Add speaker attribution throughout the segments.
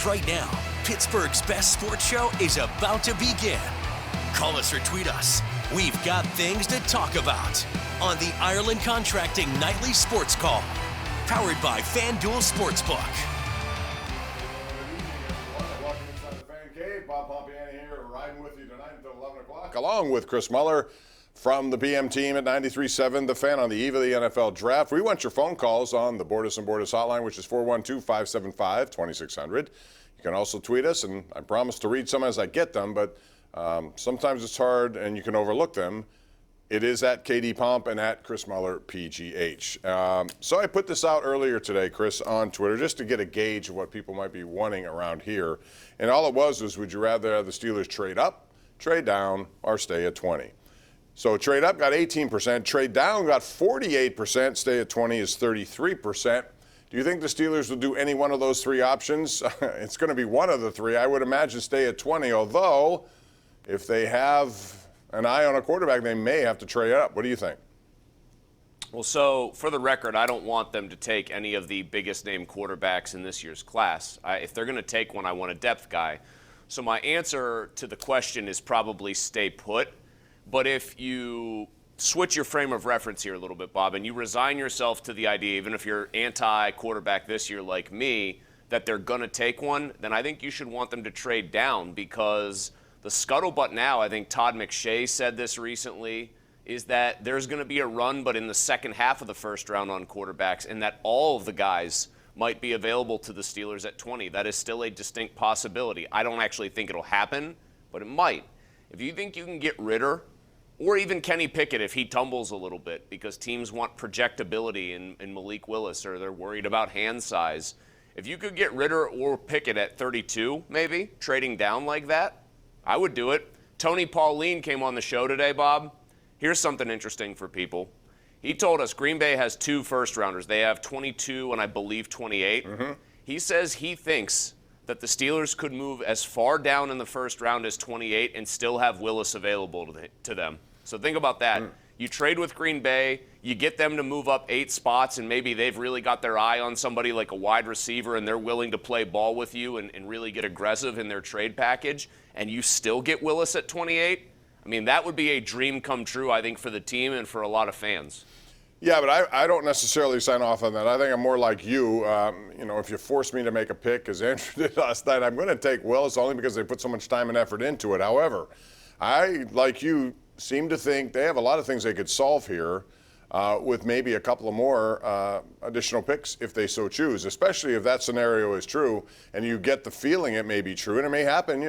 Speaker 1: Right now, Pittsburgh's best sports show is about to begin. Call us or tweet us. We've got things to talk about on the Ireland Contracting Nightly Sports Call, powered by FanDuel Sportsbook.
Speaker 2: Welcome inside the Fan Cave. Bob Pompeani here, riding with you tonight until 11 o'clock, along with Chris Mueller from the PM team at 93.7 The Fan on the eve of the NFL Draft. We want your phone calls on the Bordas & Bordas hotline, which is 412-575-2600. You can also tweet us, and I promise to read some as I get them, but sometimes it's hard and you can overlook them. It is at KD Pomp and at Chris Mueller PGH. So I put this out earlier today, Chris, on Twitter, just to get a gauge of what people might be wanting around here. And all it was, would you rather have the Steelers trade up, trade down, or stay at 20? So trade up got 18%, trade down got 48%, stay at 20 is 33%. Do you think the Steelers will do any one of those three options? It's going to be one of the three. I would imagine stay at 20, although if they have an eye on a quarterback, they may have to trade up. What do you think?
Speaker 3: Well, so for the record, I don't want them to take any of the biggest name quarterbacks in this year's class. If they're going to take one, I want a depth guy. So my answer to the question is probably stay put. But if you switch your frame of reference here a little bit, Bob, and you resign yourself to the idea, even if you're anti-quarterback this year like me, that they're going to take one, then I think you should want them to trade down, because the scuttlebutt now, I think Todd McShay said this recently, is that there's going to be a run, but in the second half of the first round on quarterbacks, and that all of the guys might be available to the Steelers at 20. That is still a distinct possibility. I don't actually think it'll happen, but it might. If you think you can get Ritter, or even Kenny Pickett if he tumbles a little bit, because teams want projectability in Malik Willis, or they're worried about hand size. If you could get Ritter or Pickett at 32, maybe, trading down like that, I would do it. Tony Pauline came on the show today, Bob. Here's something interesting for people. He told us Green Bay has 2 first-rounders. They have 22 and I believe 28. Mm-hmm. He says he thinks that the Steelers could move as far down in the first round as 28 and still have Willis available to them. So think about that. You trade with Green Bay, you get them to move up 8 spots, and maybe they've really got their eye on somebody like a wide receiver, and they're willing to play ball with you and really get aggressive in their trade package, and you still get Willis at 28. I mean, that would be a dream come true, I think, for the team and for a lot of fans.
Speaker 2: Yeah, but I don't necessarily sign off on that. I think I'm more like you. If you force me to make a pick, as Andrew did last night, I'm going to take Willis only because they put so much time and effort into it. However, I, like you, seem to think they have a lot of things they could solve here with maybe a couple of more additional picks if they so choose, especially if that scenario is true and you get the feeling it may be true, and it may happen,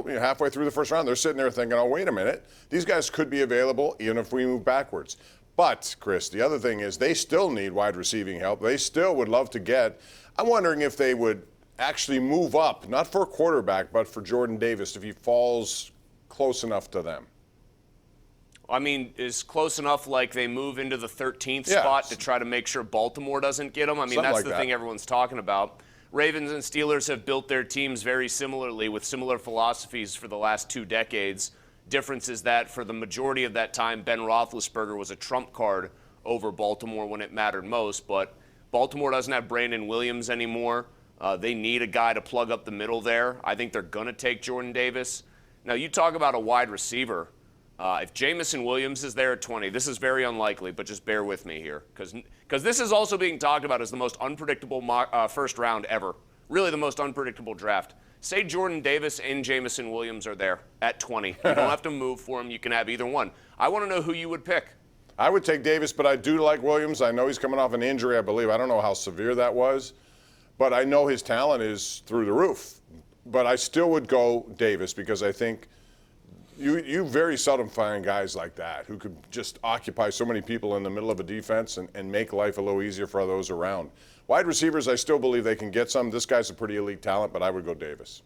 Speaker 2: halfway through the first round. They're sitting there thinking, oh, wait a minute, these guys could be available even if we move backwards. But, Chris, the other thing is they still need wide receiving help. They still would love to get. I'm wondering if they would actually move up, not for a quarterback, but for Jordan Davis if he falls close enough to them.
Speaker 3: I mean, is close enough like they move into the 13th spot to try to make sure Baltimore doesn't get them? I mean,
Speaker 2: something
Speaker 3: that's
Speaker 2: like
Speaker 3: the
Speaker 2: that.
Speaker 3: thing everyone's talking about. Ravens and Steelers have built their teams very similarly with similar philosophies for the last 2 decades. Difference is that for the majority of that time, Ben Roethlisberger was a trump card over Baltimore when it mattered most. But Baltimore doesn't have Brandon Williams anymore. They need a guy to plug up the middle there. I think they're going to take Jordan Davis. Now, you talk about a wide receiver. If Jamison Williams is there at 20, this is very unlikely, but just bear with me here. Because this is also being talked about as the most unpredictable first round ever. Really the most unpredictable draft. Say Jordan Davis and Jamison Williams are there at 20. You don't have to move for them. You can have either one. I want to know who you would pick.
Speaker 2: I would take Davis, but I do like Williams. I know he's coming off an injury, I believe. I don't know how severe that was, but I know his talent is through the roof. But I still would go Davis because I think you very seldom find guys like that who could just occupy so many people in the middle of a defense and make life a little easier for those around. Wide receivers, I still believe they can get some. This guy's a pretty elite talent, but I would go Davis.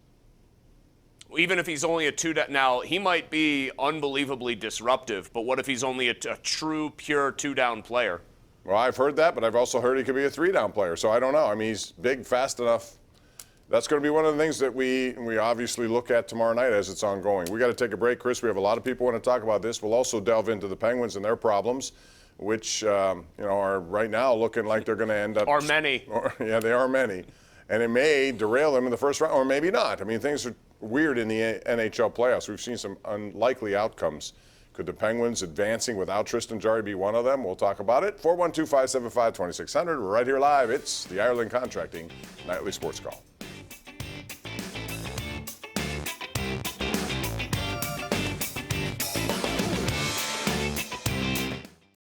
Speaker 3: Even if he's only a 2 down, now he might be unbelievably disruptive, but what if he's only a true, pure 2-down player?
Speaker 2: Well, I've heard that, but I've also heard he could be a 3-down player, so I don't know. I mean, he's big, fast enough. That's going to be one of the things that we obviously look at tomorrow night as it's ongoing. We got to take a break, Chris. We have a lot of people want to talk about this. We'll also delve into the Penguins and their problems, which are right now looking like they're going to end up.
Speaker 3: Are many.
Speaker 2: Yeah, they are many. and it may derail him in the first round, or maybe not. I mean, things are weird in the NHL playoffs. We've seen some unlikely outcomes. Could the Penguins advancing without Tristan Jarry be one of them? We'll talk about it. 412-575-2600. We're right here live. It's the Ireland Contracting Nightly Sports Call.